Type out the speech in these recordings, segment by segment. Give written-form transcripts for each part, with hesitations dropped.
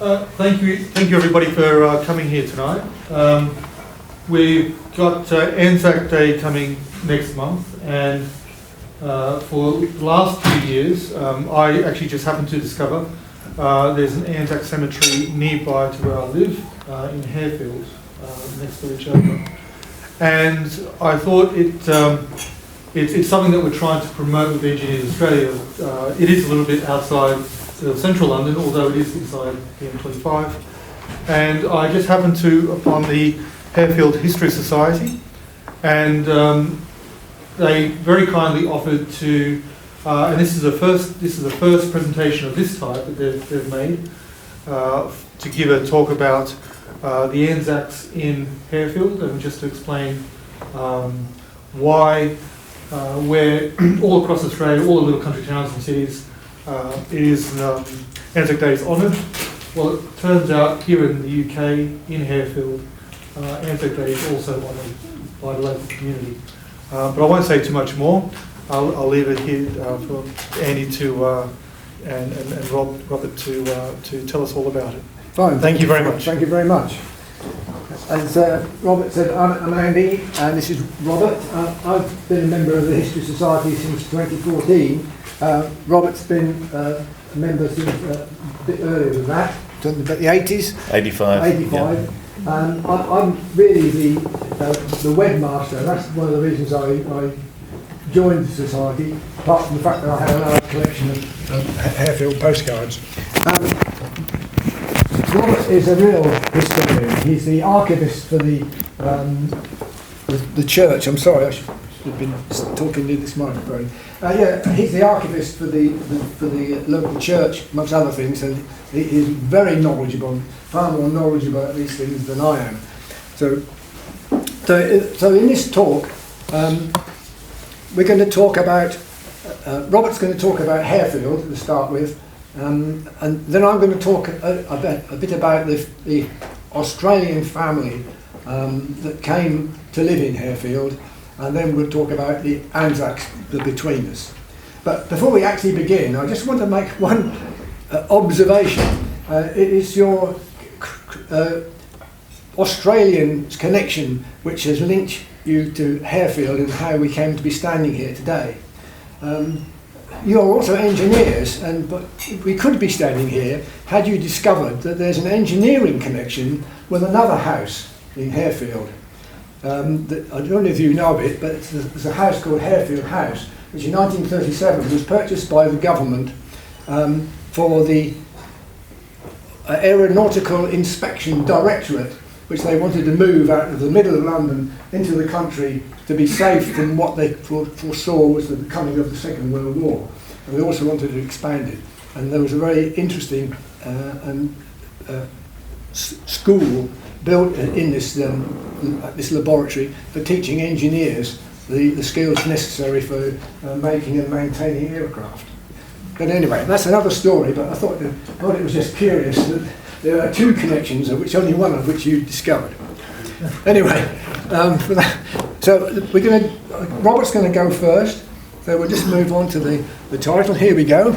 Thank you everybody for coming here tonight. We've got Anzac Day coming next month, and for the last few years, I actually just happened to discover there's an Anzac cemetery nearby to where I live in Harefield, next to the churchyard. And I thought it's something that we're trying to promote with Engineers Australia. It is a little bit outside central London, although it is inside the M25. And I just happened to upon the Harefield History Society, and they very kindly offered to, and this is the first presentation of this type that they've made, to give a talk about the Anzacs in Harefield, and just to explain why, where all across Australia, all the little country towns and cities, Anzac Day is honoured. Well, it turns out here in the UK, in Harefield, Anzac Day is also honoured by the local community. But I won't say too much more. I'll leave it here for Andy and Robert to tell us all about it. Fine. Thank you very much. Thank you very much. As Robert said, I'm Andy, and this is Robert. I've been a member of the History Society since 2014. Robert's been a member since a bit earlier than that, talking about the 80s. 85. Yeah. I'm really the webmaster. That's one of the reasons I joined the society, apart from the fact that I had a large collection of Harefield postcards. Robert is a real historian. He's the archivist for the church. I'm sorry, I should have been talking to this microphone. He's the archivist for the local church, amongst other things, and he's very knowledgeable, far more knowledgeable about these things than I am. So in this talk, we're going to talk about. Robert's going to talk about Harefield to start with. And then I'm going to talk a bit about the Australian family that came to live in Harefield, and then we'll talk about the Anzacs between us. But before we actually begin, I just want to make one observation. It is your Australian connection which has linked you to Harefield and how we came to be standing here today. You're also engineers, but we could be standing here had you discovered that there's an engineering connection with another house in Harefield. I don't know if you know of it, but there's a house called Harefield House, which in 1937 was purchased by the government for the Aeronautical Inspection Directorate, which they wanted to move out of the middle of London into the country to be safe from what they foresaw was the coming of the Second World War. And they also wanted to expand it. And there was a very interesting school built in this laboratory for teaching engineers the skills necessary for making and maintaining aircraft. But anyway, that's another story, but I thought it was just curious that there are two connections, of which only one of which you discovered. Anyway, so Robert's going to go first, so we'll just move on to the title. Here we go.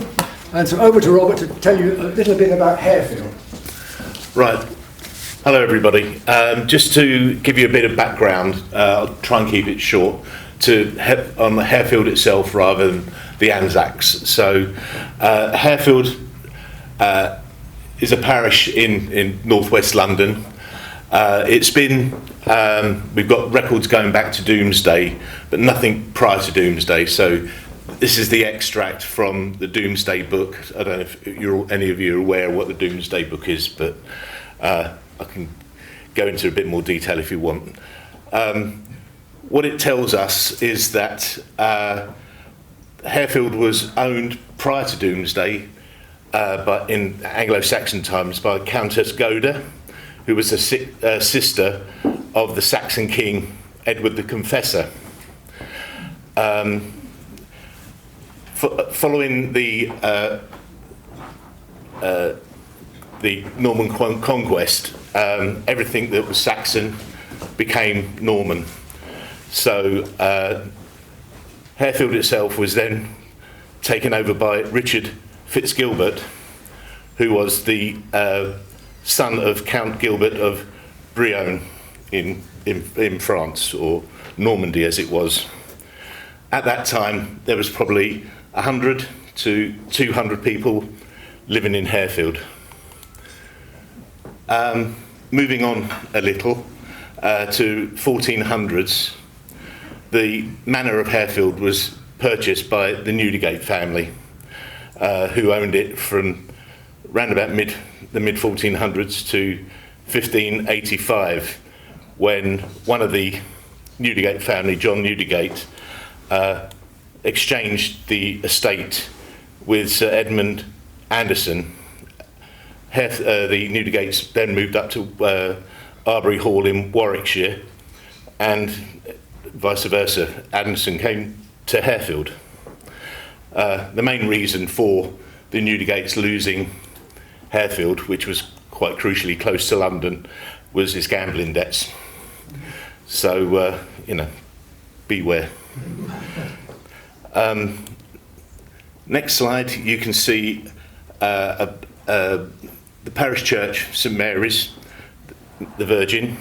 And so over to Robert to tell you a little bit about Harefield. Right. Hello everybody. Just to give you a bit of background, I'll try and keep it short, on the Harefield itself rather than the Anzacs. So Harefield is a parish in northwest London. It's been, we've got records going back to Doomsday, but nothing prior to Doomsday. So this is the extract from the Doomsday book. I don't know if any of you are aware of what the Doomsday book is, but I can go into a bit more detail if you want. What it tells us is that Harefield was owned prior to Doomsday, but in Anglo-Saxon times, by Countess Goda, who was a sister of the Saxon king Edward the Confessor. Following the Norman conquest, everything that was Saxon became Norman. So Harefield itself was then taken over by Richard Fitzgilbert, who was the son of Count Gilbert of Brion in France, or Normandy as it was. At that time, there was probably 100 to 200 people living in Harefield. Moving on a little to 1400s, the manor of Harefield was purchased by the Newdigate family, who owned it from round about the mid 1400s to 1585, when one of the Newdigate family, John Newdigate, exchanged the estate with Sir Edmund Anderson. The Newdigates then moved up to Arbury Hall in Warwickshire, and vice versa. Anderson came to Harefield. The main reason for the Newdigates losing Harefield, which was quite crucially close to London, was his gambling debts. So, beware. Next slide, you can see the parish church, St Mary's, the Virgin.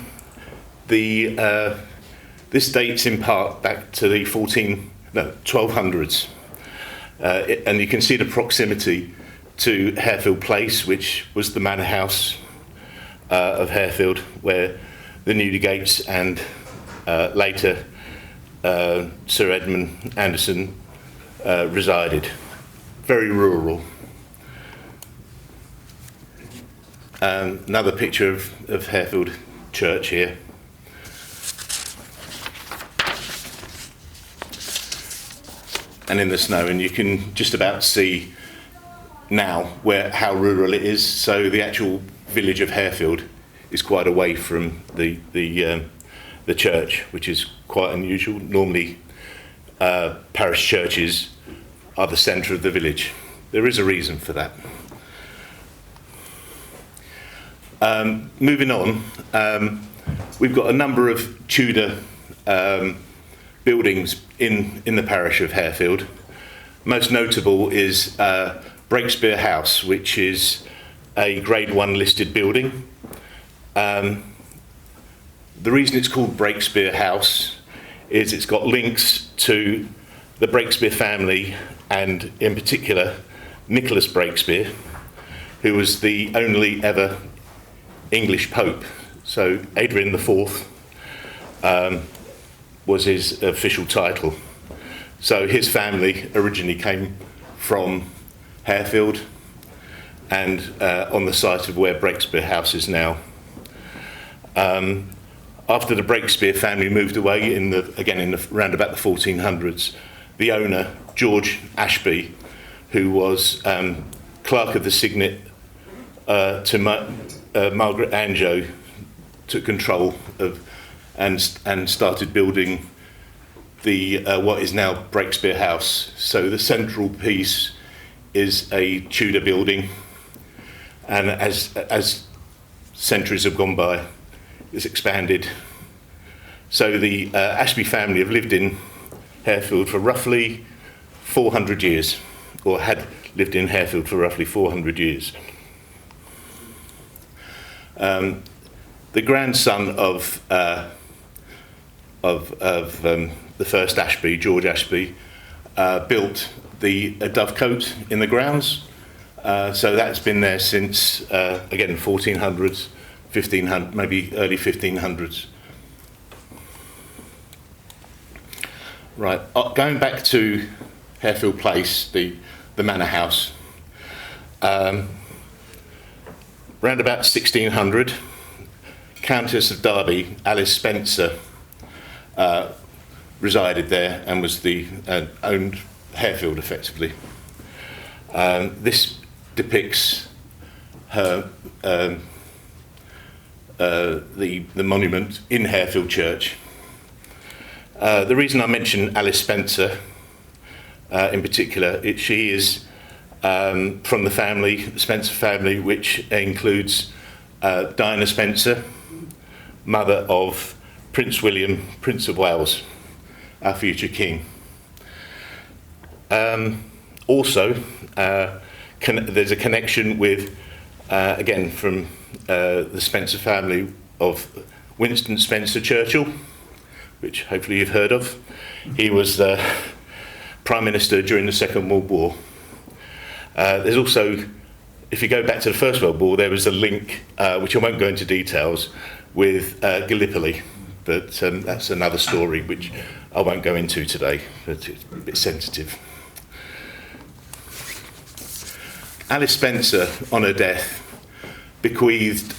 This dates in part back to the 1200s. And you can see the proximity to Harefield Place, which was the manor house of Harefield, where the Newdigates and later Sir Edmund Anderson resided. Very rural. Another picture of Harefield Church here. And in the snow, and you can just about see now how rural it is. So the actual village of Harefield is quite away from the church, which is quite unusual. Normally, parish churches are the centre of the village. There is a reason for that. Moving on, we've got a number of Tudor buildings in the parish of Harefield. Most notable is Breakspear House, which is a Grade 1 listed building. The reason it's called Breakspear House is it's got links to the Breakspear family, and in particular Nicholas Breakspear, who was the only ever English Pope. So Adrian IV was his official title. So his family originally came from Harefield, and on the site of where Breakspear House is now. After the Breakspear family moved away around about the 1400s, the owner, George Ashby, who was clerk of the signet to Margaret Anjou, took control of and started building the what is now Breakspear House. So the central piece is a Tudor building, and as centuries have gone by, it's expanded. So the Ashby family have lived in Harefield for roughly 400 years, or had lived in Harefield for roughly 400 years. The grandson of the first Ashby, George Ashby, built a dovecote in the grounds. So that's been there since, again, 1400s, 1500, maybe early 1500s. Right, going back to Harefield Place, the manor house. Round about 1600, Countess of Derby, Alice Spencer, resided there and was owned Harefield effectively. This depicts her the monument in Harefield Church. The reason I mention Alice Spencer in particular, she is from the family, the Spencer family, which includes Diana Spencer, mother of Prince William, Prince of Wales, our future king. Also, there's a connection with again from the Spencer family of Winston Spencer Churchill, which hopefully you've heard of. He was Prime Minister during the Second World War. There's also, if you go back to the First World War, there was a link, which I won't go into details, with Gallipoli, but that's another story which I won't go into today, but it's a bit sensitive. Alice Spencer, on her death, bequeathed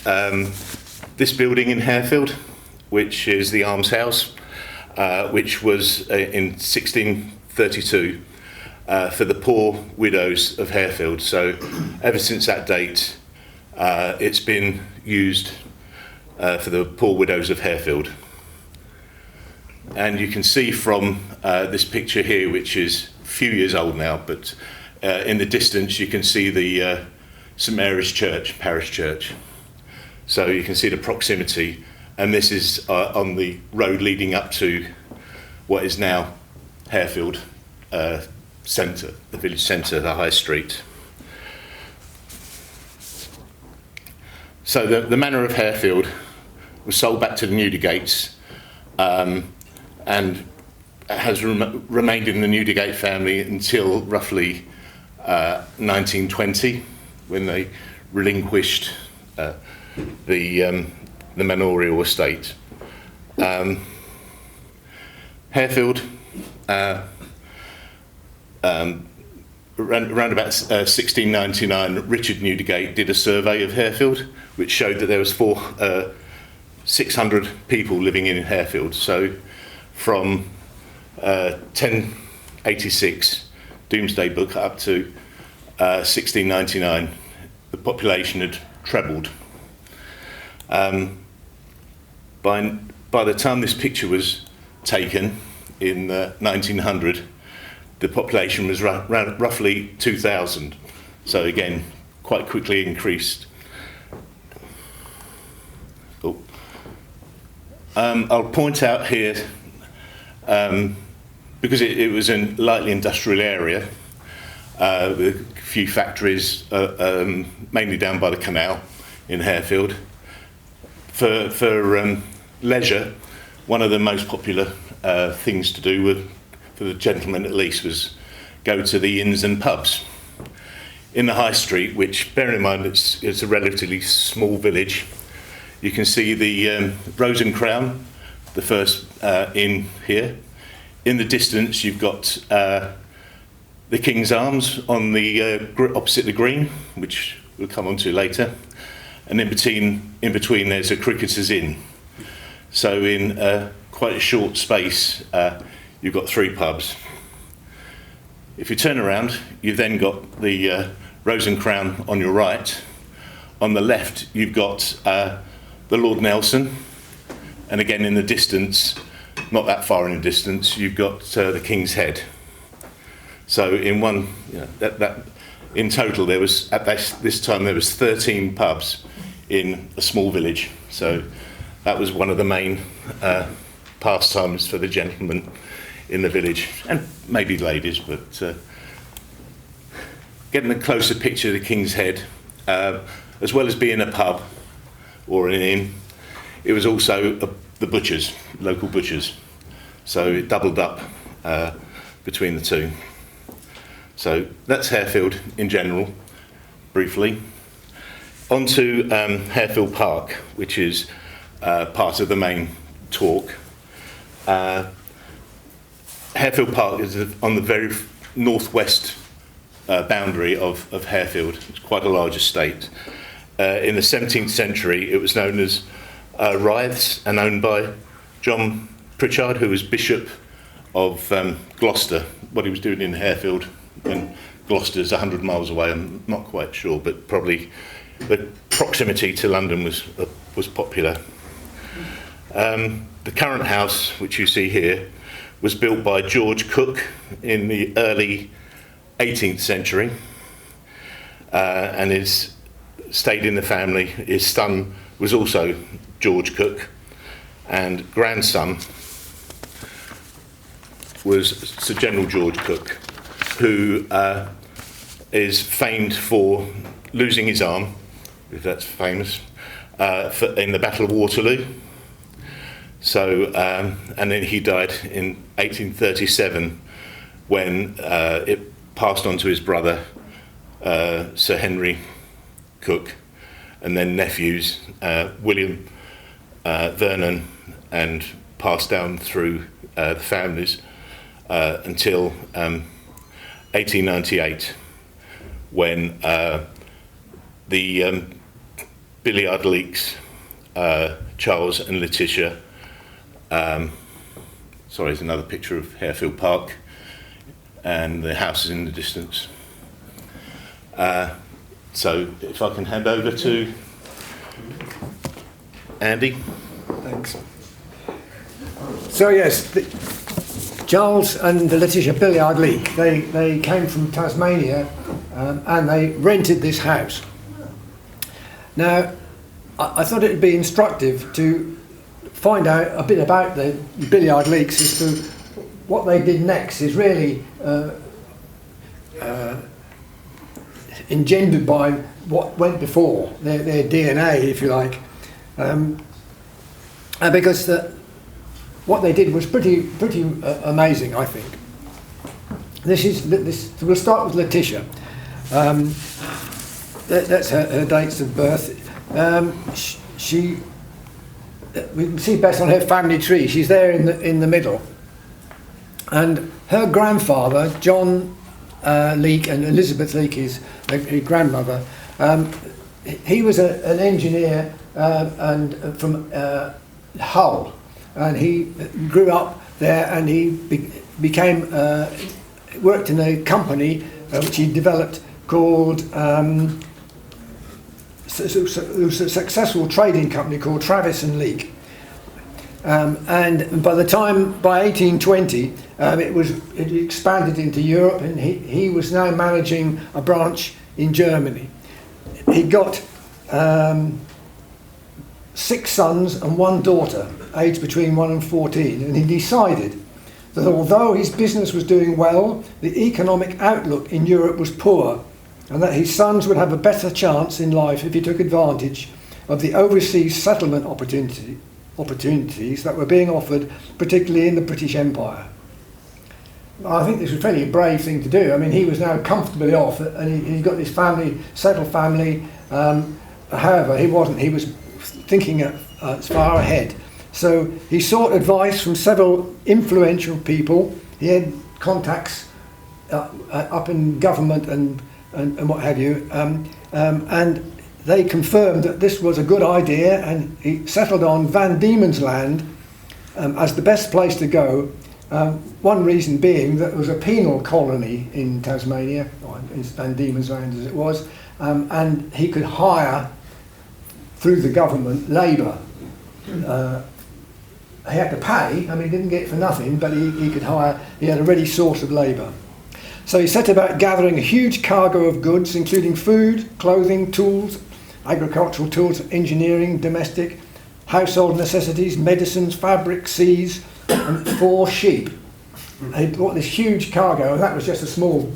this building in Harefield, which is the almshouse, which was in 1632 for the poor widows of Harefield. So ever since that date, it's been used for the poor widows of Harefield. And you can see from this picture here, which is a few years old now, but in the distance you can see the St Mary's Church, parish church. So you can see the proximity, and this is on the road leading up to what is now Harefield centre, the village centre, the high street. So the manor of Harefield was sold back to the Newdigates, and has remained in the Newdigate family until roughly 1920, when they relinquished the manorial estate. Harefield, around about 1699, Richard Newdigate did a survey of Harefield, which showed that there was 600 people living in Harefield. So from 1086, Domesday Book, up to 1699, the population had trebled. By the time this picture was taken in 1900, the population was roughly 2,000. So again, quite quickly increased. I'll point out here, because it was a lightly industrial area, with a few factories, mainly down by the canal in Harefield. For leisure, one of the most popular things to do, for the gentlemen at least, was go to the inns and pubs. In the high street, which, bear in mind, it's a relatively small village, you can see the Rose and Crown, the first inn here. In the distance, you've got the King's Arms on the opposite the green, which we'll come on to later. And in between there's a Cricketer's Inn. So in quite a short space, you've got 3 pubs. If you turn around, you've then got the Rose and Crown on your right. On the left, you've got the Lord Nelson, and again in the distance, not that far in the distance, you've got the King's Head. So in one, in total, there was at this time there was 13 pubs in a small village. So that was one of the main pastimes for the gentlemen in the village, and maybe ladies. But getting a closer picture of the King's Head, as well as being a pub or an inn, it was also the butchers, local butchers. So it doubled up between the two. So that's Harefield in general, briefly. On to Harefield Park, which is part of the main talk. Harefield Park is on the very northwest boundary of Harefield. It's quite a large estate. In the 17th century, it was known as Rythes, and owned by John Pritchard, who was Bishop of Gloucester. What he was doing in Harefield, and Gloucester's 100 miles away, I'm not quite sure, but probably the proximity to London was popular. The current house, which you see here, was built by George Cook in the early 18th century, and stayed in the family. His son was also George Cook, and grandson was Sir General George Cook, who is famed for losing his arm if that's famous, in the Battle of Waterloo. So, and then he died in 1837 when it passed on to his brother, Sir Henry Cook, and then nephews, William, Vernon, and passed down through the families until 1898, when the Billyard Leakes, Charles and Letitia, sorry, there's another picture of Harefield Park, and the house is in the distance. So if I can hand over to Andy. Thanks. So yes, Charles and Letitia Billyard Leake, they came from Tasmania and they rented this house. Now, I thought it would be instructive to find out a bit about the Billyard Leakes as to what they did next is really engendered by what went before, their DNA, if you like. Because what they did was pretty amazing, I think. We'll start with Letitia. That's her dates of birth. We can see best on her family tree. She's there in the middle. And her grandfather, John Leake, and Elizabeth Leake, is her grandmother. He was an engineer and from Hull, and he grew up there, and he became worked in a company which he developed called it was a successful trading company called Travis and Leake. And by 1820, it expanded into Europe, and he was now managing a branch in Germany. He got 6 sons and 1 daughter, aged between 1 and 14, and he decided that although his business was doing well, the economic outlook in Europe was poor, and that his sons would have a better chance in life if he took advantage of the overseas settlement opportunities that were being offered, particularly in the British Empire. I think this was a fairly brave thing to do. I mean, he was now comfortably off, and he got this family, settled family. However, he wasn't. He was thinking as far ahead. So he sought advice from several influential people. He had contacts up in government and what have you, and they confirmed that this was a good idea, and he settled on Van Diemen's Land as the best place to go. One reason being that it was a penal colony in Tasmania, or in Van Diemen's Land as it was, and he could hire through the government labour. He had to pay, I mean, he didn't get it for nothing, but he could hire, he had a ready source of labour. So he set about gathering a huge cargo of goods, including food, clothing, tools, agricultural tools, engineering, domestic, household necessities, medicines, fabric, seeds, and 4 sheep. He brought this huge cargo, and that was just a small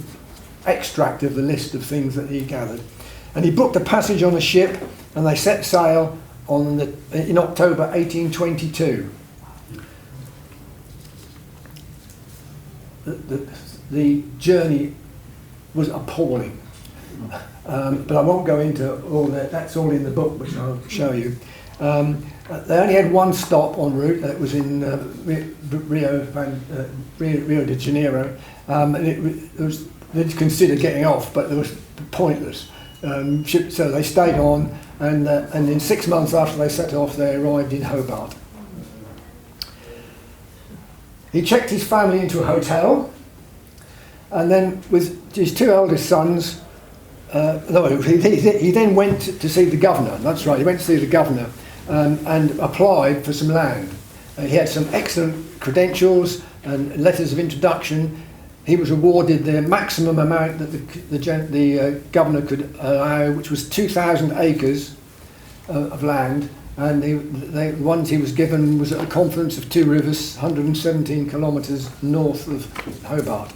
extract of the list of things that he gathered. And he booked a passage on a ship, and they set sail in October 1822. The journey was appalling, but I won't go into all that. That's all in the book, which I'll show you. They only had 1 stop en route. That was in Rio de Janeiro. They'd considered getting off, but it was pointless. So they stayed on, and in 6 months after they set off, they arrived in Hobart. He checked his family into a hotel, and then with his 2 eldest sons, he then went to see the governor. That's right, he went to see the governor and applied for some land. He had some excellent credentials and letters of introduction. He was awarded the maximum amount that the governor could allow, which was 2,000 acres of land. And the ones he was given was at a confluence of 2 rivers, 117 kilometres north of Hobart.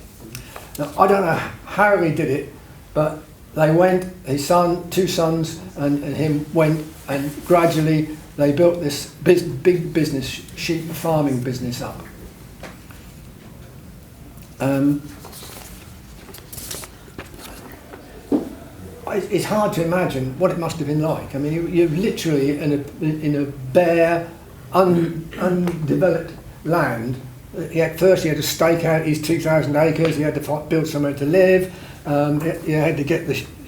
Now, I don't know how he did it, but they went, his son, two sons and him went, and gradually they built this big business, sheep farming business up. It's hard to imagine what it must have been like. I mean, you're literally in a bare, undeveloped land. First he had to stake out his 2,000 acres, he had to build somewhere to live, he had to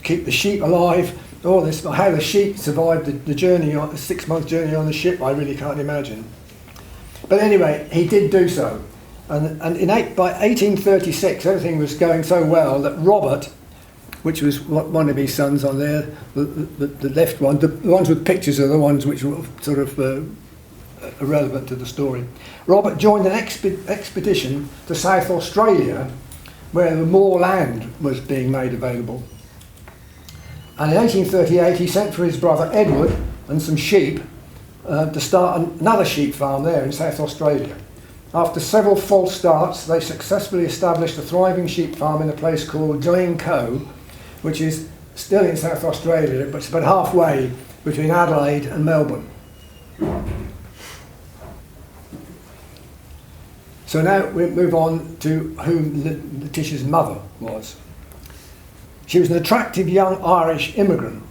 keep the sheep alive, all this. How the sheep survived the journey, a 6-month journey on the ship, I really can't imagine. But anyway, he did do so. And by 1836, everything was going so well that Robert, which was one of his sons on there, the left one, the ones with pictures are the ones which were sort of irrelevant to the story. Robert joined an expedition to South Australia, where more land was being made available. And in 1838 he sent for his brother Edward and some sheep to start another sheep farm there in South Australia. After several false starts, they successfully established a thriving sheep farm in a place called Glencoe, which is still in South Australia, but it's about halfway between Adelaide and Melbourne. So now we move on to who Letitia's mother was. She was an attractive young Irish immigrant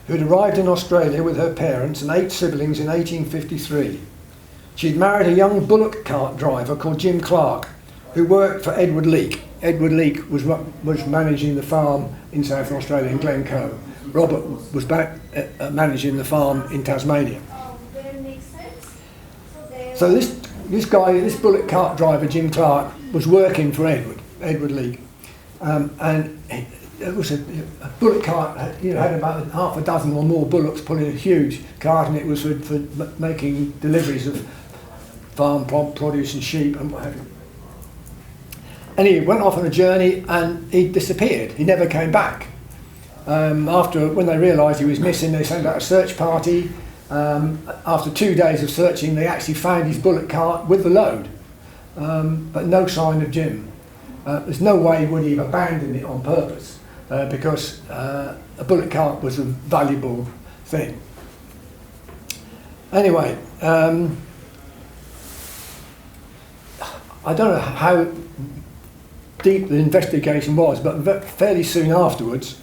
who had arrived in Australia with her parents and 8 siblings in 1853. She'd married a young bullock cart driver called Jim Clark, who worked for Edward Leake. Edward Leake was managing the farm in South Australia in Glencoe. Robert was back managing the farm in Tasmania. So this guy, this bullock cart driver, Jim Clark, was working for Edward Leake, and it was a bullock cart. Had about half a dozen or more bullocks pulling a huge cart, and it was for making deliveries of farm produce and sheep and what have you. And he went off on a journey and he disappeared. He never came back. When they realised he was missing, they sent out a search party. After 2 days of searching, they actually found his bullock cart with the load, but no sign of Jim. There's no way would he have abandoned it on purpose, because a bullock cart was a valuable thing. Anyway, I don't know how deep the investigation was, but fairly soon afterwards,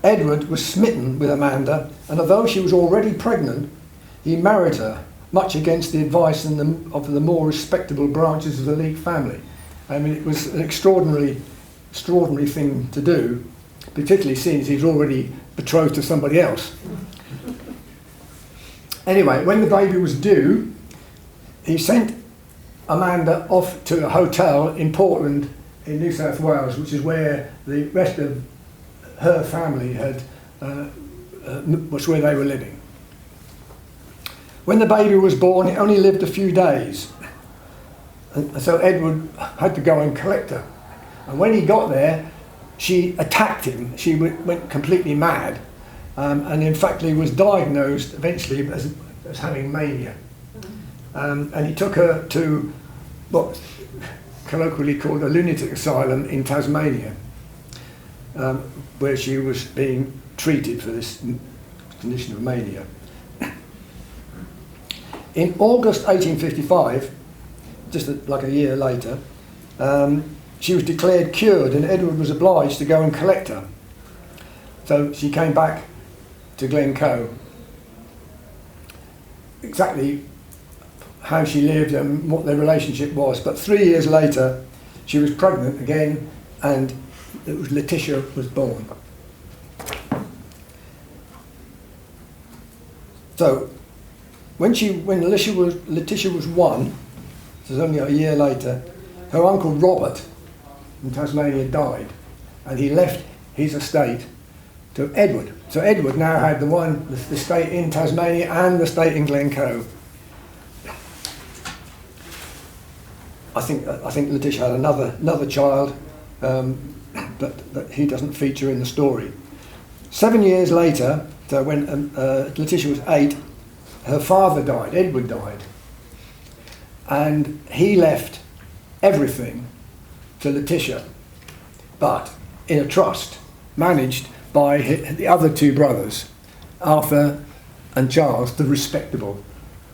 Edward was smitten with Amanda, and although she was already pregnant, he married her, much against the advice of the more respectable branches of the Leake family. I mean, it was an extraordinary thing to do, particularly since he was already betrothed to somebody else. Anyway, when the baby was due, he sent Amanda off to a hotel in Portland in New South Wales, which is where the rest of her family was where they were living. When the baby was born, it only lived a few days, and so Edward had to go and collect her. And when he got there, she attacked him. She went completely mad, and in fact he was diagnosed eventually as having mania. And he took her to what's colloquially called a lunatic asylum in Tasmania, where she was being treated for this condition of mania. In August 1855, just like a year later, she was declared cured, and Edward was obliged to go and collect her. So she came back to Glencoe. Exactly how she lived and what their relationship was, but 3 years later she was pregnant again, and Letitia was born. So when Letitia was 1, so it was only a year later, her uncle Robert in Tasmania died, and he left his estate to Edward. So Edward now had the estate in Tasmania and the estate in Glencoe. I think Letitia had another child, but he doesn't feature in the story. 7 years later, so when Letitia was 8, her father died. Edward died, and he left everything to Letitia, but in a trust. managed by the other two brothers, Arthur and Charles, the respectable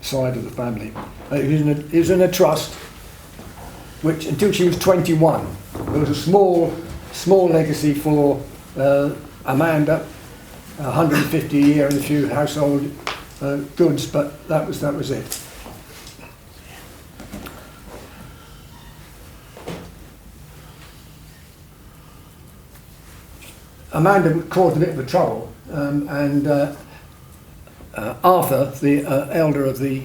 side of the family. It was in a trust which, until she was 21, there was a small legacy for Amanda, 150 a year and a few household goods, but that was it. Amanda caused a bit of a trouble, and Arthur, the elder of the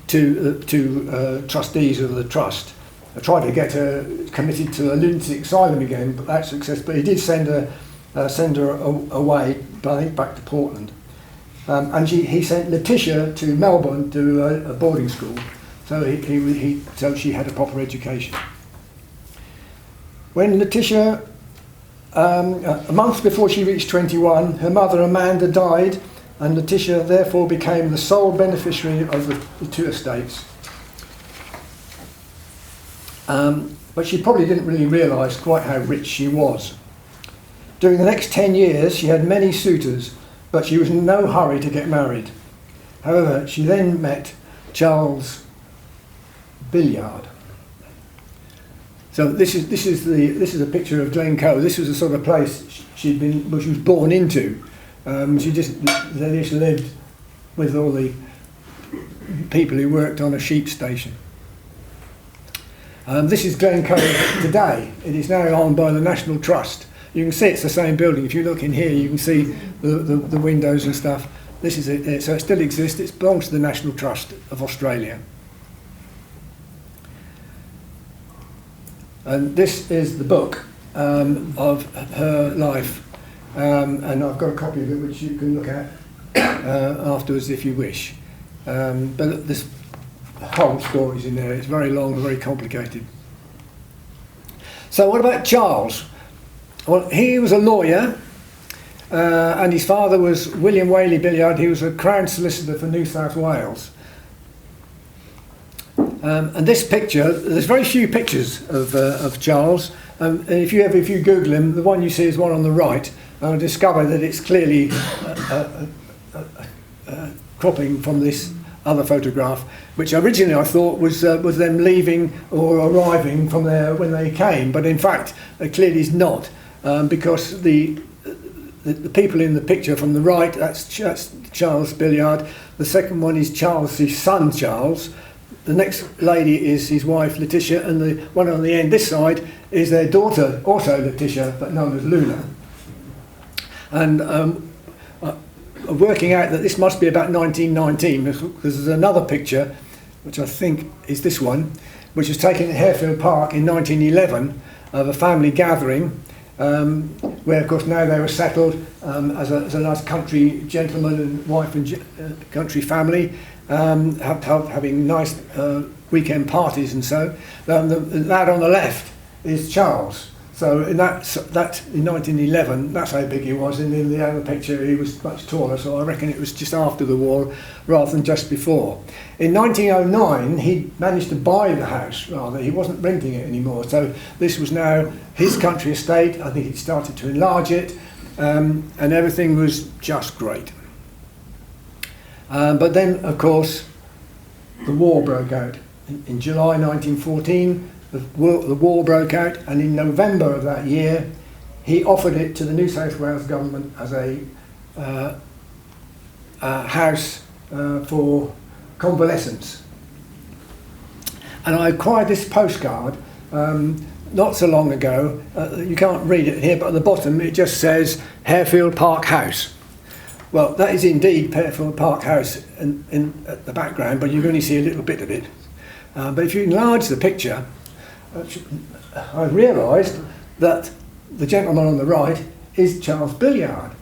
two trustees of the trust, tried to get her committed to a lunatic asylum again, but that success. But he did send her away, back to Portland, and he sent Letitia to Melbourne to a boarding school, so she had a proper education. When Letitia, a month before she reached 21, her mother Amanda died, and Letitia therefore became the sole beneficiary of the two estates. But she probably didn't really realise quite how rich she was. During the next 10 years, she had many suitors, but she was in no hurry to get married. However, she then met Charles Billyard. So this is a picture of Glencoe. This was the sort of place she was born into. They just lived with all the people who worked on a sheep station. This is Glencoe today. It is now owned by the National Trust. You can see it's the same building. If you look in here, you can see the windows and stuff. This is it. So it still exists. It belongs to the National Trust of Australia. And this is the book of her life. And I've got a copy of it which you can look at afterwards if you wish. But there's whole stories in there. It's very long, very complicated. So what about Charles? Well, he was a lawyer, and his father was William Whaley Billyard. He was a Crown Solicitor for New South Wales. And this picture, there's very few pictures of Charles. And if you Google him, the one you see is one on the right, and I discover that it's clearly cropping from this other photograph, which originally I thought was them leaving or arriving from there when they came, but in fact it clearly is not, because the people in the picture from the right, that's Charles Billyard. The second one is Charles, his son Charles. The next lady is his wife Letitia, and the one on the end this side is their daughter, also Letitia, but known as Luna. And working out that this must be about 1919, because there's another picture, which I think is this one, which was taken at Harefield Park in 1911 of a family gathering, where of course now they were settled as a nice country gentleman and wife and country family, having nice weekend parties and so. The lad on the left is Charles. So in that in 1911, that's how big he was, and in the other picture he was much taller, so I reckon it was just after the war rather than just before. In 1909 he managed to buy the house, rather, he wasn't renting it anymore, so this was now his country estate. I think he'd started to enlarge it, and everything was just great. But then of course the war broke out. In July 1914 the war broke out, and in November of that year he offered it to the New South Wales government as a house for convalescents. And I acquired this postcard not so long ago. You can't read it here, but at the bottom it just says Harefield Park House. Well, that is indeed Harefield Park House at the background, but you can only see a little bit of it. But if you enlarge the picture, I realised that the gentleman on the right is Charles Billyard,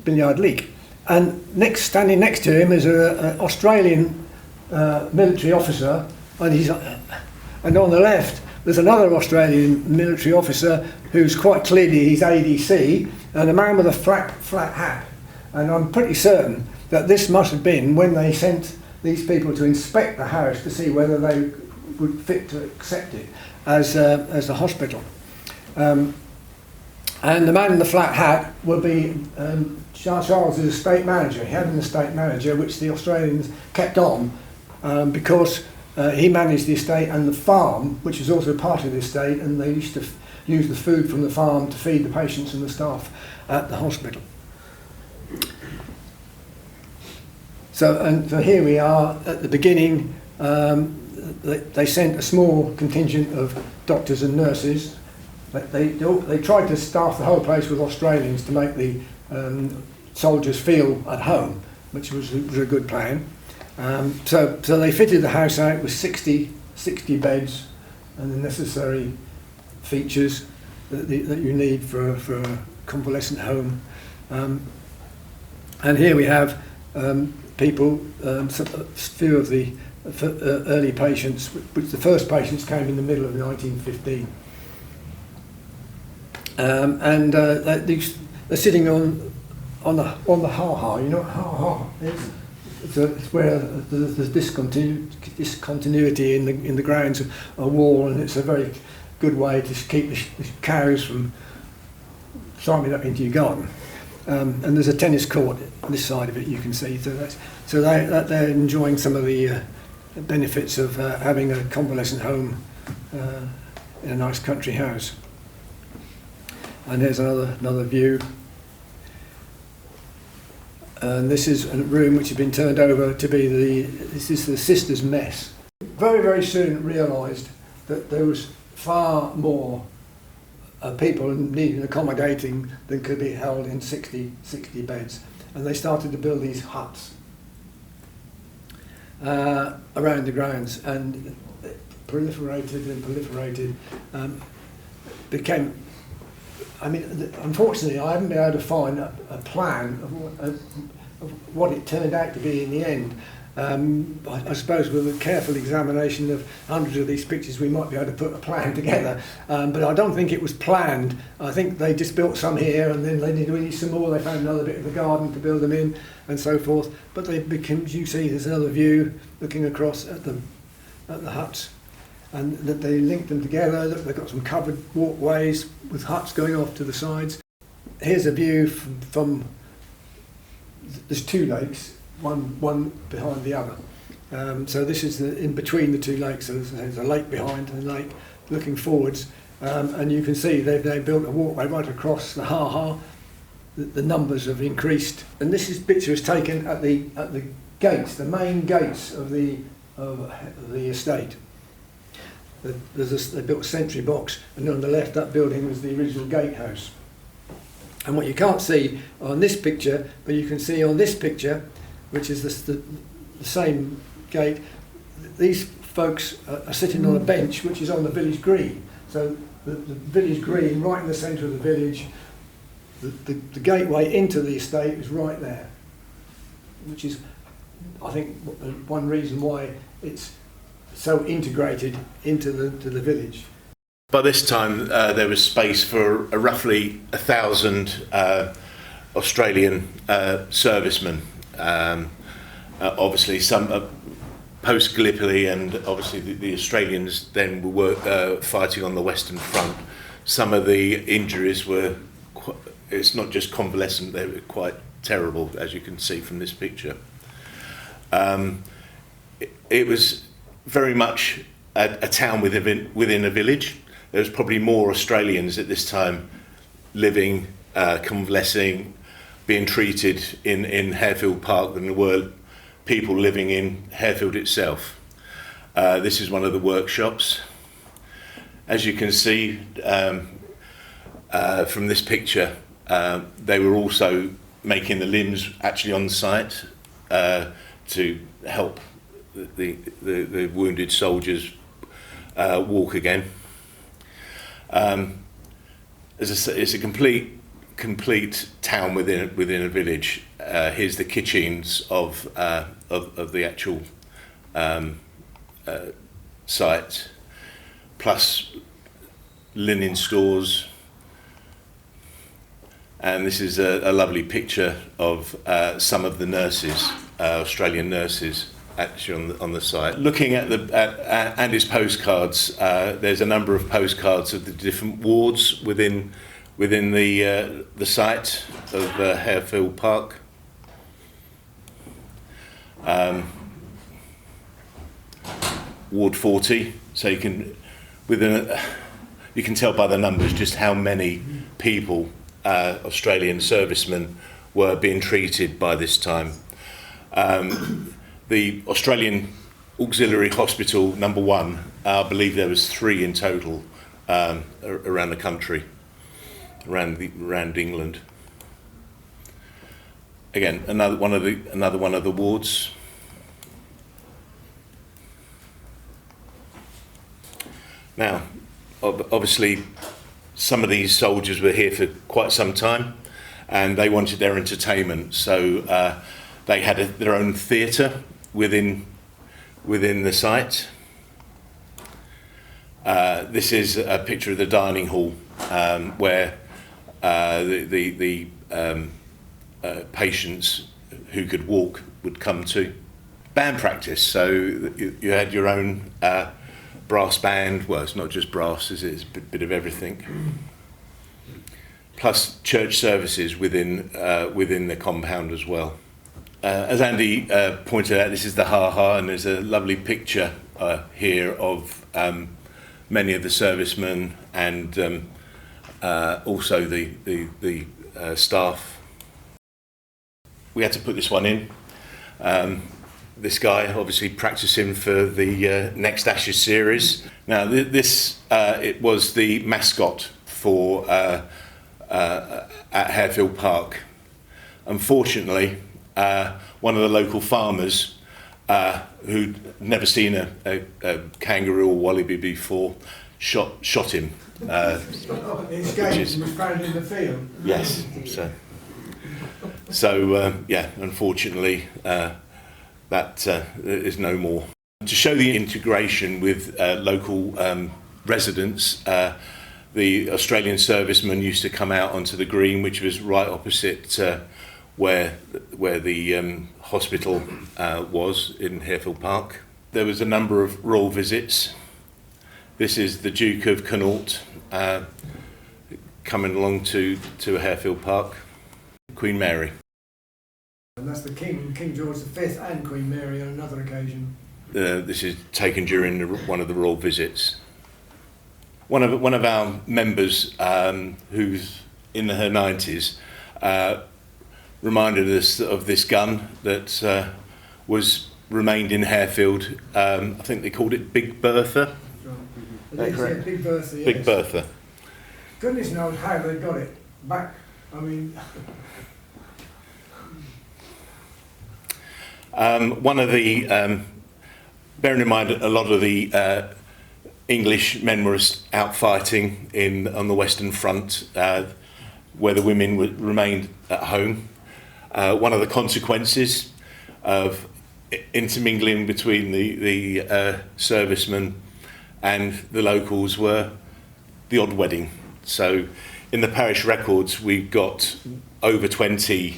Billyard Leake, and standing next to him is an Australian military officer, and on the left there's another Australian military officer who's quite clearly his ADC, and a man with a flat hat. And I'm pretty certain that this must have been when they sent these people to inspect the house to see whether they would fit to accept it as a hospital. And the man in the flat hat will be Charles' estate manager. He had an estate manager which the Australians kept on because he managed the estate and the farm, which was also part of the estate, and they used to use the food from the farm to feed the patients and the staff at the hospital. So here we are at the beginning. They sent a small contingent of doctors and nurses. They tried to staff the whole place with Australians to make the soldiers feel at home, which was a good plan. So they fitted the house out with 60 beds and the necessary features that you need for a convalescent home. And here we have people, a few of the early patients, which the first patients came in the middle of 1915. They're sitting on the ha-ha. You know what ha-ha is? It's where there's discontinuity in the grounds of a wall, and it's a very good way to keep the cows from climbing up into your garden. And there's a tennis court on this side of it, you can see. So they're enjoying some of the benefits of having a convalescent home in a nice country house. And here's another view. And this is a room which has been turned over to be this is the sisters' mess. Very, very soon realised that there was far more people needing accommodating than could be held in 60 beds. And they started to build these huts around the grounds, and it proliferated, became, I mean, unfortunately I haven't been able to find a plan of what it turned out to be in the end. I suppose with a careful examination of hundreds of these pictures we might be able to put a plan together, but I don't think it was planned. I think they just built some here and then they needed some more. They found another bit of the garden to build them in and so forth, but they became, as you see, there's another view looking across at the huts, and that they linked them together. They've got some covered walkways with huts going off to the sides. Here's a view from there's two lakes, one behind the other. So this is in between the two lakes. So there's a lake behind and a lake looking forwards, and you can see they built a walkway right across the ha-ha. The numbers have increased, and this picture is taken at the gates, the main gates of the estate. They built a sentry box, and on the left that building was the original gatehouse. And what you can't see on this picture, but you can see on this picture, which is the same gate, these folks are sitting on a bench which is on the village green. So the village green, right in the centre of the village, the gateway into the estate is right there, which is, I think, one reason why it's so integrated into the village. By this time, there was space for roughly 1,000 Australian servicemen. Obviously, some post Gallipoli, and obviously the Australians then were fighting on the Western Front. Some of the injuries were, it's not just convalescent, they were quite terrible, as you can see from this picture. It was very much a town within a village. There was probably more Australians at this time living, convalescing, being treated in Harefield Park than there were people living in Harefield itself. This is one of the workshops. As you can see from this picture, they were also making the limbs actually on site to help the wounded soldiers walk again. As I say, it's a complete town within a village. Here's the kitchens of the actual site, plus linen stores. And this is a lovely picture of some of the nurses, Australian nurses, actually on the site. Looking at Andy's postcards, there's a number of postcards of the different wards within within the site of Harefield Park. Ward 40, so you can tell by the numbers just how many people, Australian servicemen, were being treated by this time. The Australian Auxiliary Hospital number 1, I believe there was 3 in total around the country, around England. Again, another one of the wards. Now, obviously, some of these soldiers were here for quite some time, and they wanted their entertainment, so they had their own theatre within the site. This is a picture of the dining hall where the patients who could walk would come to. Band practice, so you had your own brass band. Well, it's not just brass, it's a bit of everything. Plus church services within the compound as well. As Andy pointed out, this is the Ha-Ha, and there's a lovely picture here of many of the servicemen and also the staff. We had to put this one in. This guy obviously practicing for the Next Ashes series. Now it was the mascot for at Harefield Park. Unfortunately, one of the local farmers who'd never seen a kangaroo or wallaby before shot him. His game was found in the field. Yes. So yeah, unfortunately, that is no more. To show the integration with local residents, the Australian servicemen used to come out onto the green, which was right opposite where the hospital was in Harefield Park. There was a number of royal visits. This is the Duke of Connaught coming along to Harefield Park. Queen Mary. And that's the King George V and Queen Mary on another occasion. This is taken during one of the royal visits. One of our members, who's in her 90s, reminded us of this gun that remained in Harefield. I think they called it Big Bertha. Right. Yeah, Big Bertha. Yes. Big Bertha. Goodness knows how they got it back. I mean. One of the, bearing in mind a lot of the English men were out fighting on the Western Front, where the women remained at home. One of the consequences of intermingling between the servicemen and the locals were the odd wedding. So in the parish records, we've got over 20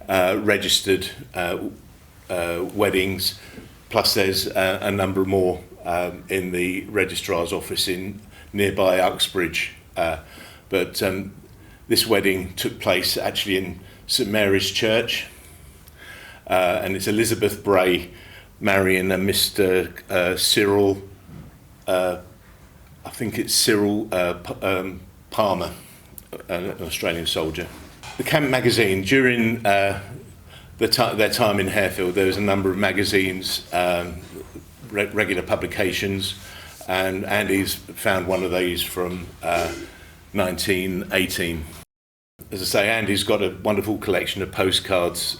registered weddings, plus there's a number more in the registrar's office in nearby Uxbridge. But this wedding took place actually in St Mary's Church, and it's Elizabeth Bray marrying a Mr Cyril, I think it's Cyril Palmer, an Australian soldier. The Camp magazine, during their time in Harefield, there was a number of magazines, regular publications, and Andy's found one of these from 1918. As I say, Andy's got a wonderful collection of postcards,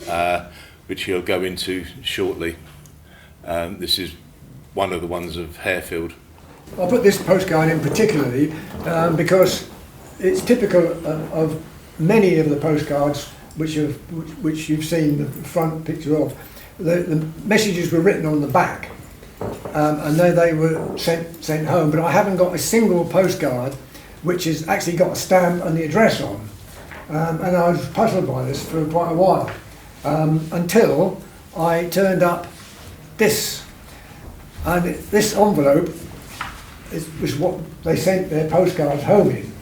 which he'll go into shortly. This is one of the ones of Harefield. I put this postcard in particularly because it's typical of many of the postcards which you've seen the front picture of. The messages were written on the back, and they were sent home. But I haven't got a single postcard which has actually got a stamp and the address on. And I was puzzled by this for quite a while, until I turned up this, and this envelope was what they sent their postcards home in.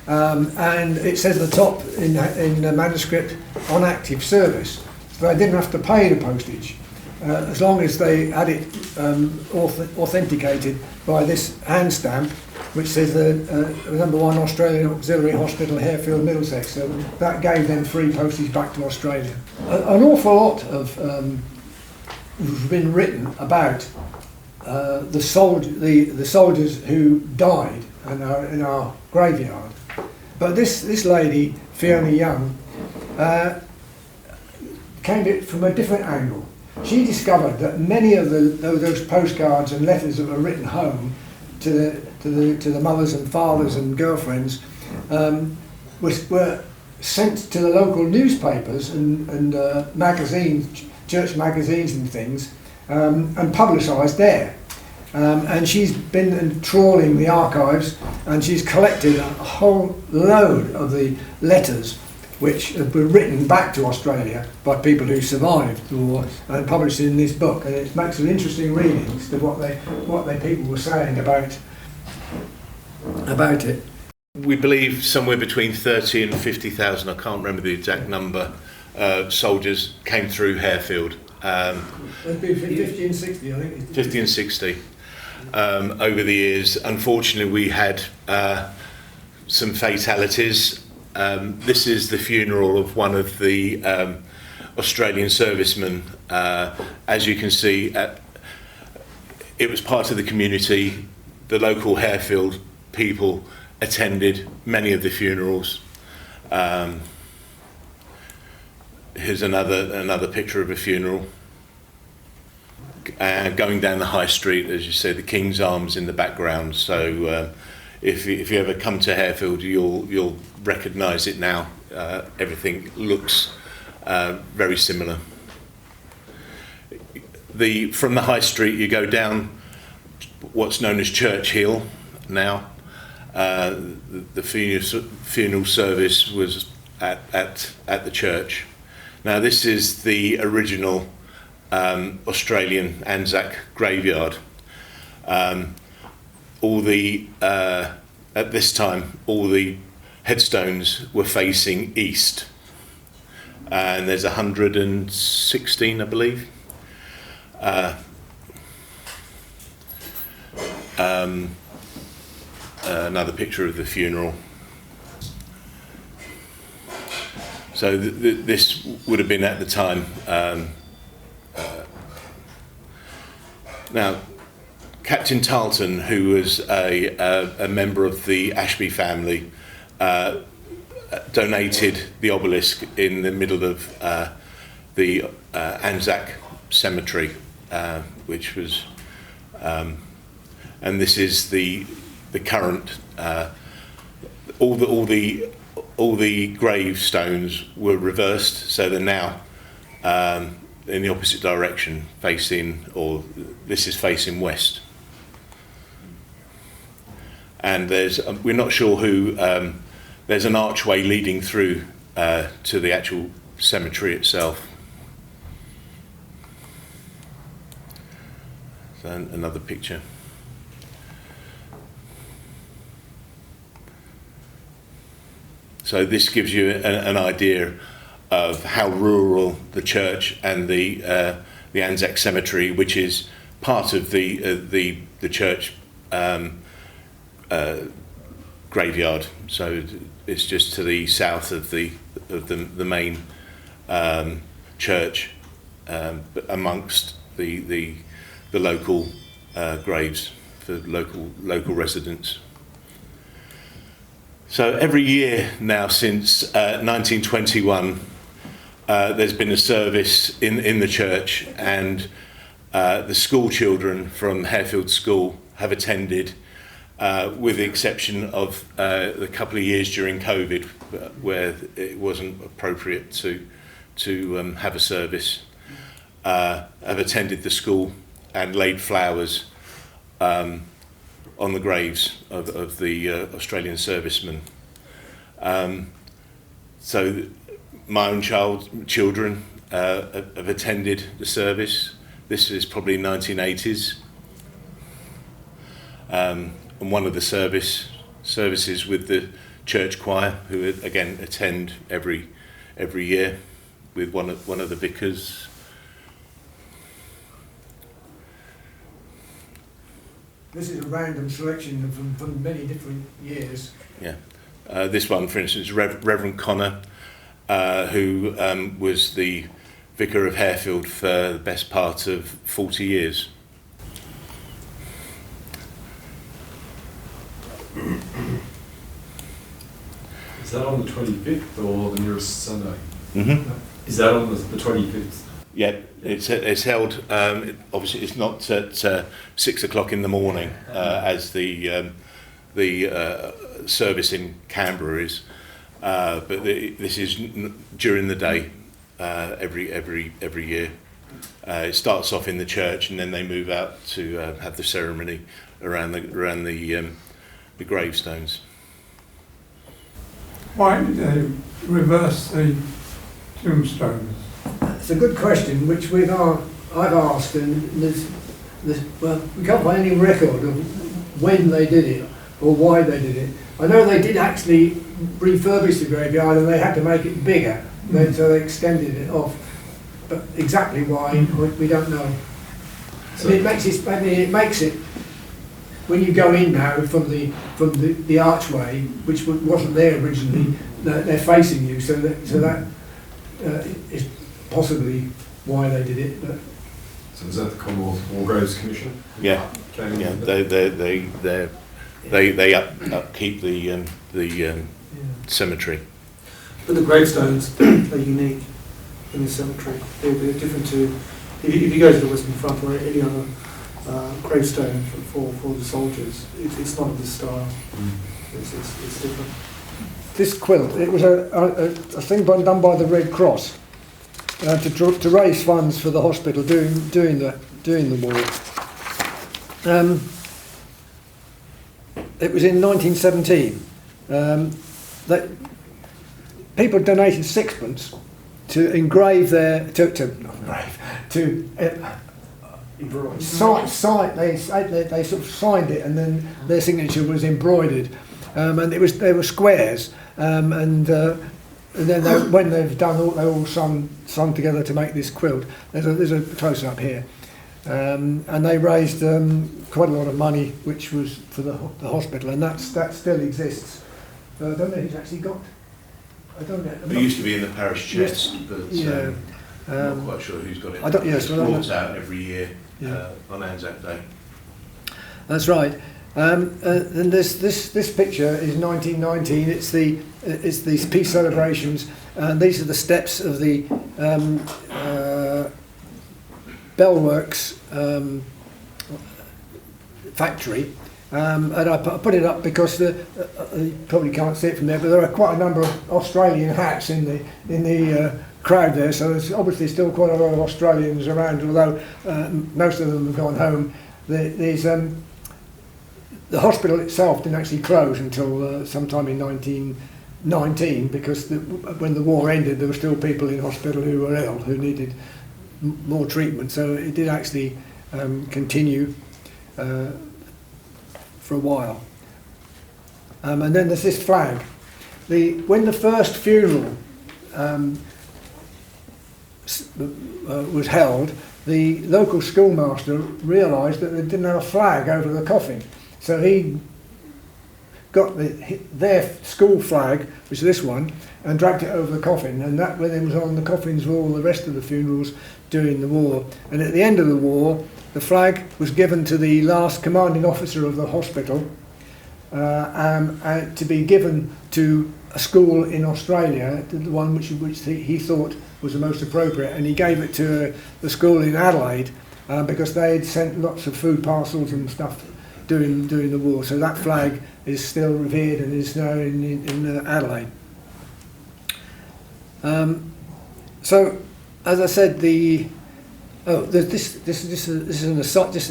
and it says at the top in the manuscript, on active service. So they didn't have to pay the postage, as long as they had it authenticated by this hand stamp, which says number 1 Australian Auxiliary Hospital, Harefield, Middlesex. So that gave them free postage back to Australia. An awful lot of has been written about the soldiers who died and are in our graveyard. But this lady, Fiona Young, came at it from a different angle. She discovered that many of those postcards and letters that were written home to the mothers and fathers and girlfriends were sent to the local newspapers and magazines, church magazines and things, and publicised there. And she's been trawling the archives, and she's collected a whole load of the letters which have been written back to Australia by people who survived the war and published in this book. And it makes an interesting reading as to what they people were saying about it. We believe somewhere between 30 and 50,000, I can't remember the exact number, soldiers came through Harefield. It'd be 50 and 60, I think. 50 and 60 over the years. Unfortunately, we had some fatalities. This is the funeral of one of the Australian servicemen. As you can see, it was part of the community. The local Harefield people attended many of the funerals. Here's another picture of a funeral. Going down the high street, as you say, the King's Arms in the background. So if you ever come to Harefield, you'll recognise it now. Everything looks very similar. From the high street, you go down what's known as Church Hill now. The funeral service was at the church. Now this is the original Australian Anzac graveyard. At this time, all the headstones were facing east, and there's 116, I believe. Another picture of the funeral. So this would have been at the time. Now, Captain Tarleton, who was a member of the Ashby family, donated the obelisk in the middle of the Anzac cemetery, which was, and this is the current. All the gravestones were reversed, so they're now in the opposite direction, facing, or this is facing west. And we're not sure who. There's an archway leading through to the actual cemetery itself. So another picture. So this gives you an idea of how rural the church and the Anzac cemetery, which is part of the church graveyard. So it's just to the south of the main church, amongst the local graves for local residents. So every year now since 1921, there's been a service in the church, and the school children from Harefield School have attended, with the exception of the couple of years during COVID, where it wasn't appropriate to have a service. Have attended the school and laid flowers on the graves of the Australian servicemen. So my own children have attended the service. This is probably 1980s. And one of the services with the church choir, who again attend every year with one of the vicars. This is a random selection from many different years. Yeah. This one, for instance, Reverend Connor, who was the vicar of Harefield for the best part of 40 years. Is that on the 25th or the nearest Sunday? Mm-hmm. Is that on the 25th? Yeah, it's held. Obviously, it's not at 6 o'clock in the morning as the service in Canberra is, but this is during the day every year. It starts off in the church, and then they move out to have the ceremony around the gravestones. Why did they reverse the tombstones? It's a good question, which I've asked, and well, we can't find any record of when they did it or why they did it. I know they did actually refurbish the graveyard, and they had to make it bigger, so they extended it off. But exactly why, we don't know. So it makes it when you go in now from the archway, which wasn't there originally, they're facing you, so that is possibly why they did it. But so is that the Commonwealth War Graves Commission? Yeah, yeah. They upkeep the cemetery. But the gravestones are unique in the cemetery. They're different to, if you go to the Western Front or any other gravestone for the soldiers, it's not of this style. It's different. this quilt, it was a thing done by the Red Cross to raise funds for the hospital during the war. It was in 1917. That people donated sixpence to engrave their sign. They sort of signed it, and then their signature was embroidered, and they were squares, and then when they've done they all sung together to make this quilt. There's a close up here. And they raised quite a lot of money, which was for the hospital, and that still exists. I don't know who's actually got. I don't know. It used to be in the parish chest, Yes. but Yeah. I'm not quite sure who's got it. I don't. Yes, It's brought out every year on Anzac Day. That's right. And this picture is 1919. It's these peace celebrations, and these are the steps of the Bellworks factory, and I put it up because you probably can't see it from there, but there are quite a number of Australian hats in the crowd there, so there's obviously still quite a lot of Australians around, although most of them have gone home. The hospital itself didn't actually close until sometime in 1919, because when the war ended there were still people in hospital who were ill, who needed more treatment, so it did actually continue for a while. And then there's this flag. When the first funeral was held, the local schoolmaster realised that they didn't have a flag over the coffin, so he got their school flag, which is this one, and dragged it over the coffin, and that when it was on the coffins for all the rest of the funerals during the war. And at the end of the war, the flag was given to the last commanding officer of the hospital to be given to a school in Australia, the one which he thought was the most appropriate, and he gave it to the school in Adelaide because they had sent lots of food parcels and stuff during the war. So that flag is still revered and is now in Adelaide. So, as I said, this is an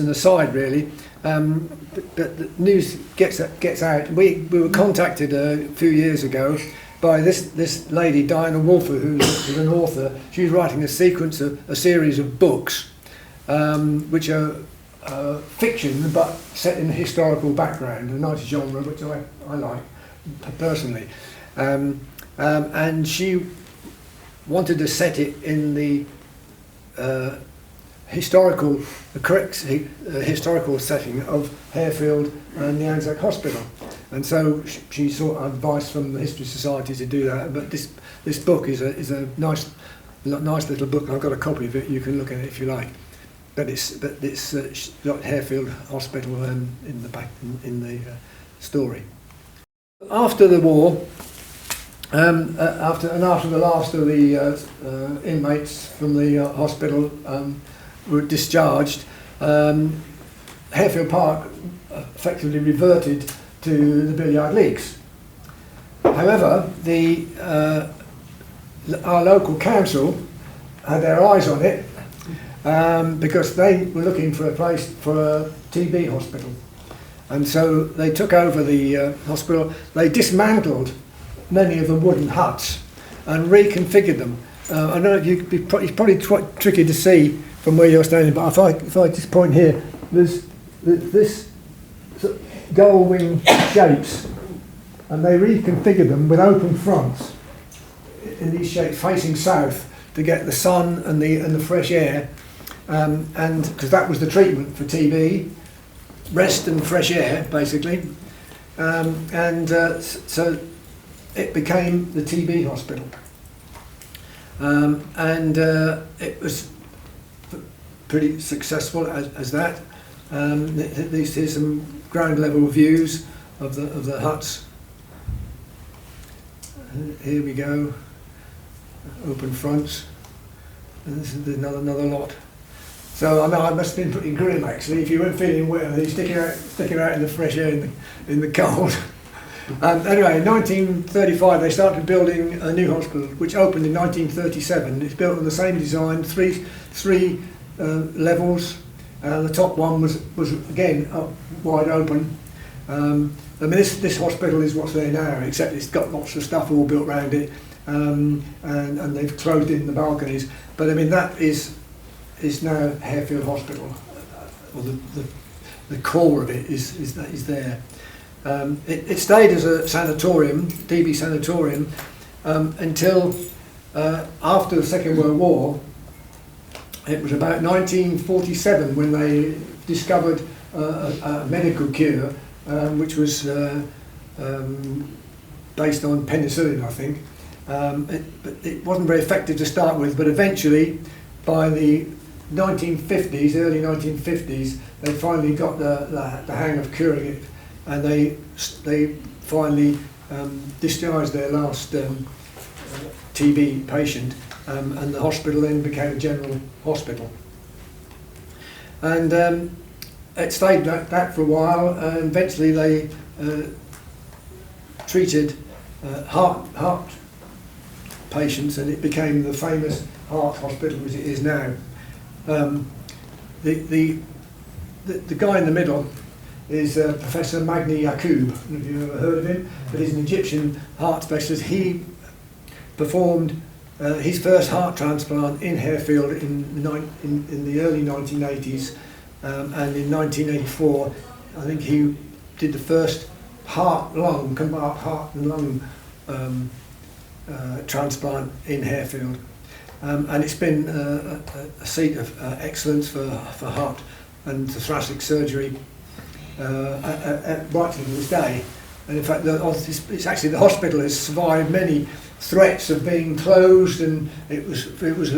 aside really. But the news gets out. We were contacted a few years ago by this lady, Diana Wolfer, who's an author. She's writing a series of books, which are fiction but set in a historical background, a nice genre which I like. personally. And she wanted to set it in the historical setting of Harefield and the Anzac Hospital. And so she sought advice from the History Society to do that. But this book is a nice little book. I've got a copy of it. You can look at it if you like. But it's got Harefield Hospital in the back in the story. After the war, after the last of the inmates from the hospital were discharged, Harefield Park effectively reverted to the Billyard Leaks. However, our local council had their eyes on it because they were looking for a place for a TB hospital. And so they took over the hospital. They dismantled many of the wooden huts and reconfigured them. I know it's probably quite tricky to see from where you're standing, but if I just point here, there's this sort of gull wing shapes, and they reconfigured them with open fronts in these shapes facing south to get the sun and the fresh air, and because that was the treatment for TB, rest and fresh air basically, so it became the TB hospital, and it was pretty successful as that. Here's some ground level views of the huts. Here we go, open fronts, and this is another lot. So I know I must have been pretty grim actually. If you weren't feeling well, you sticking out in the fresh air in the cold. Anyway, in 1935 they started building a new hospital, which opened in 1937. It's built on the same design, three levels. The top one was again up, wide open. I mean, this hospital is what's there now, except it's got lots of stuff all built around it, and they've closed in the balconies. But I mean, that is now Harefield Hospital, or the core of it is there. It stayed as a sanatorium, TB sanatorium, until after the Second World War. It was about 1947 when they discovered a medical cure, which was based on penicillin, I think. It wasn't very effective to start with, but eventually, by the 1950s, early 1950s, they finally got the hang of curing it, and they finally discharged their last TB patient. And the hospital then became a general hospital. And it stayed like that for a while, and eventually they treated heart patients, and it became the famous heart hospital as it is now. The guy in the middle is Professor Magni Yacoub. Have you ever heard of him? But he's an Egyptian heart specialist. He performed his first heart transplant in Harefield in the early 1980s, and in 1984 I think he did the first heart and lung transplant in Harefield, and it's been a seat of excellence for heart and thoracic surgery right to this day. And in fact, it's actually the hospital has survived many threats of being closed, and it was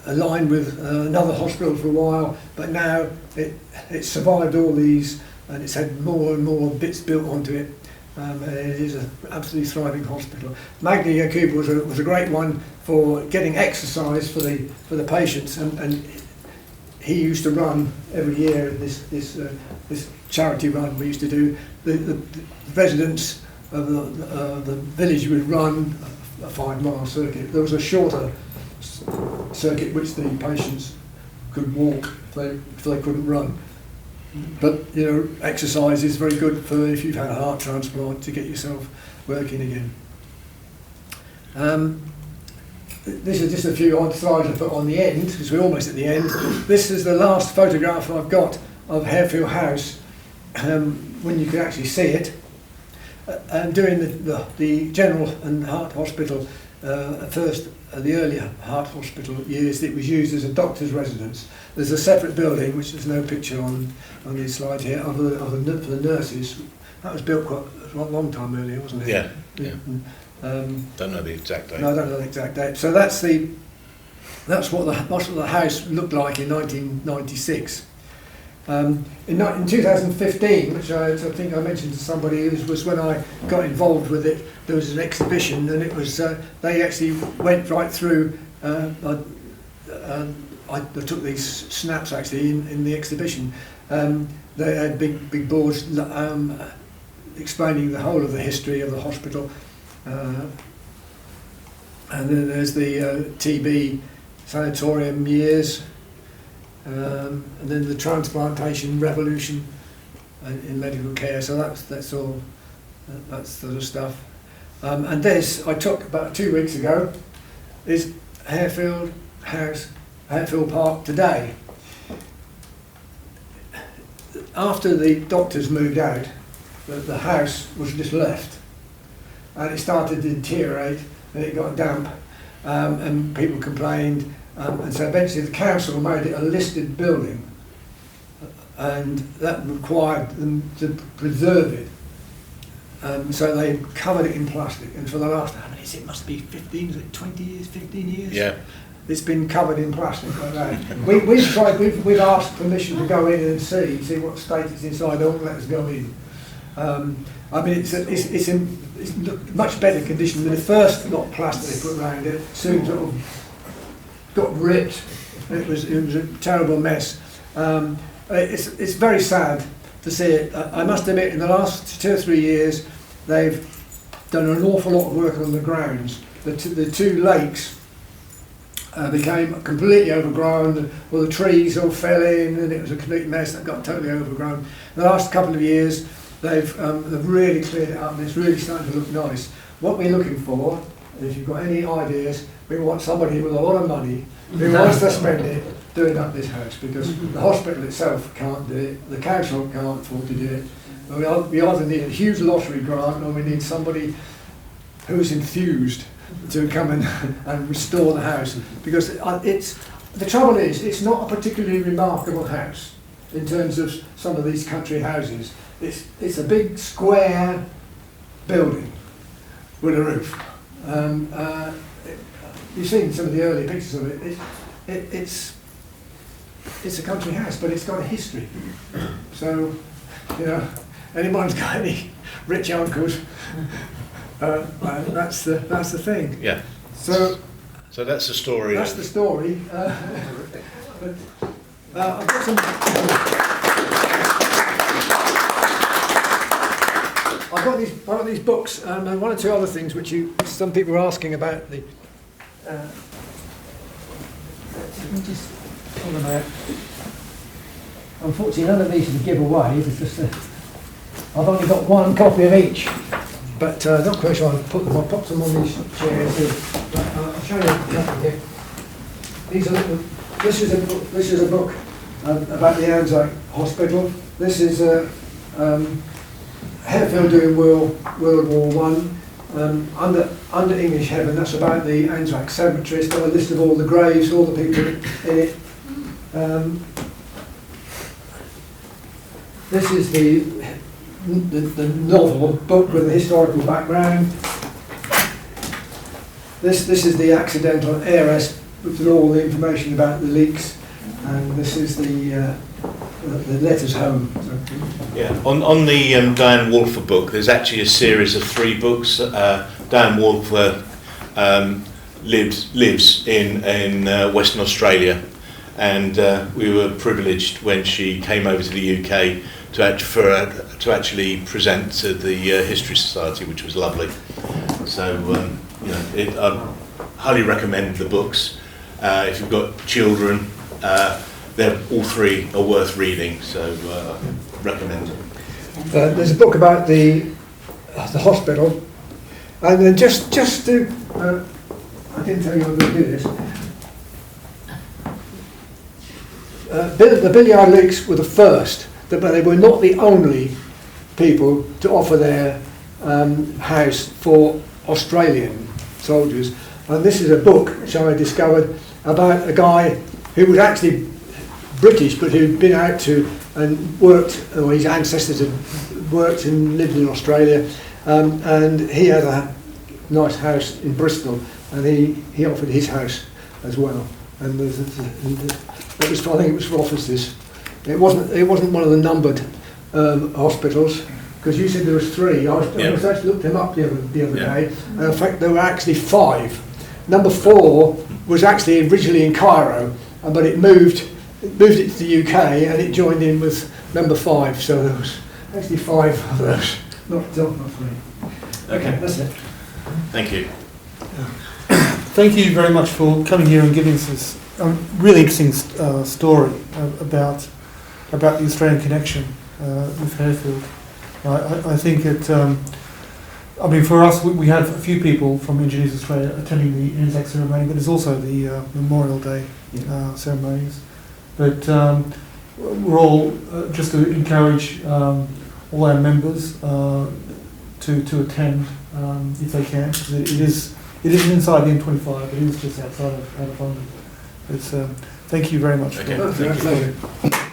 aligned with another hospital for a while, but now it survived all these, and it's had more and more bits built onto it. And it is an absolutely thriving hospital. Magni Yacoub was a great one for getting exercise for the patients, and he used to run every year this charity run we used to do. The residents of the village would run a 5-mile circuit. There was a shorter circuit which the patients could walk if they couldn't run. But exercise is very good for if you've had a heart transplant to get yourself working again. This is just a few odd slides I put on the end, because we're almost at the end. This is the last photograph I've got of Harefield House, when you can actually see it. and during the general and heart hospital, at first, the earlier heart hospital years, it was used as a doctor's residence. There's a separate building, which there's no picture on this slide here, for the nurses. That was built quite a long time earlier, wasn't it? Yeah, yeah. Don't know the exact date. No, I don't know the exact date. So that's what the house looked like in 1996. In 2015, which I think I mentioned to somebody, was when I got involved with it. There was an exhibition, and it was they actually went right through. I took these snaps actually in the exhibition. They had big boards explaining the whole of the history of the hospital, and then there's the TB sanatorium years. And then the transplantation revolution in medical care. So that's all that sort of stuff. And this I took about 2 weeks ago. Is Harefield House, Harefield Park today. After the doctors moved out, the house was just left, and it started to deteriorate, and it got damp, and people complained. And so eventually the council made it a listed building, and that required them to preserve it. So they covered it in plastic, and for the last, how many is it? Must be 15, is it 20 years, 15 years? Yeah. It's been covered in plastic like that. We've asked permission to go in and see what state it's inside. They won't let us go in. I mean, it's in much better condition than the first lot of plastic they put around it. Soon sort of got ripped. It was a terrible mess. It's very sad to see it. I must admit, in the last 2 or 3 years, they've done an awful lot of work on the grounds. The two lakes became completely overgrown. All the trees all fell in, and it was a complete mess that got totally overgrown. In the last couple of years, they've really cleared it up, and it's really starting to look nice. What we're looking for, if you've got any ideas, we want somebody with a lot of money who wants to spend it doing up this house, because the hospital itself can't do it, the council can't afford to do it. We either need a huge lottery grant, or we need somebody who's enthused to come and restore the house, because the trouble is, it's not a particularly remarkable house in terms of some of these country houses. It's a big square building with a roof. You've seen some of the early pictures of it. It's a country house, but it's got a history. So, anyone's got any rich uncles, that's the thing. Yeah. So that's the story. That's the story. I've got some. I've got these books and one or two other things which some people are asking about. Let me just pull them out. Unfortunately, none of these are to give away. It's just I've only got one copy of each, but not quite sure. I'll pop them on these chairs here. I'll show you a couple here. This is a book about the Anzac Hospital. This is Harefield during World War One. Under English heaven, that's about the Anzac cemetery. It's got a list of all the graves, all the people in it. This is the novel book with the historical background. This is the accidental heiress with all the information about the leaks, and this is the letters home. Yeah, on the Diane Walfer book, there's actually a series of 3 books. Diane Walfer lives in Western Australia, and we were privileged when she came over to the UK to actually present to the History Society, which was lovely. So I highly recommend the books. If you've got children, all 3 are worth reading, so I recommend them. There's a book about the hospital, and then just to I didn't tell you I was going to do this. The Billyard Leaks were the first, but they were not the only people to offer their house for Australian soldiers. And this is a book which I discovered about a guy who was actually British, but who'd been out to and worked, or his ancestors had worked and lived in Australia, and he had a nice house in Bristol, and he offered his house as well. And it was, I think it was for officers. It wasn't one of the numbered hospitals, because you said there was 3. I actually looked them up the other day, and in fact there were actually 5. Number 4 was actually originally in Cairo, but it moved it to the UK, and it joined in with number 5. So there was actually 5 of those, not 3. Okay, that's it. Thank you. Thank you very much for coming here and giving us this really interesting story about the Australian connection with Harefield. I think it. I mean, for us, we have a few people from Engineers Australia attending the Anzac ceremony, but there's also the Memorial Day ceremonies. But we're all just to encourage all our members to attend if they can. It is inside the M25. It is just outside of London. It's thank you very much. Okay, for thank you.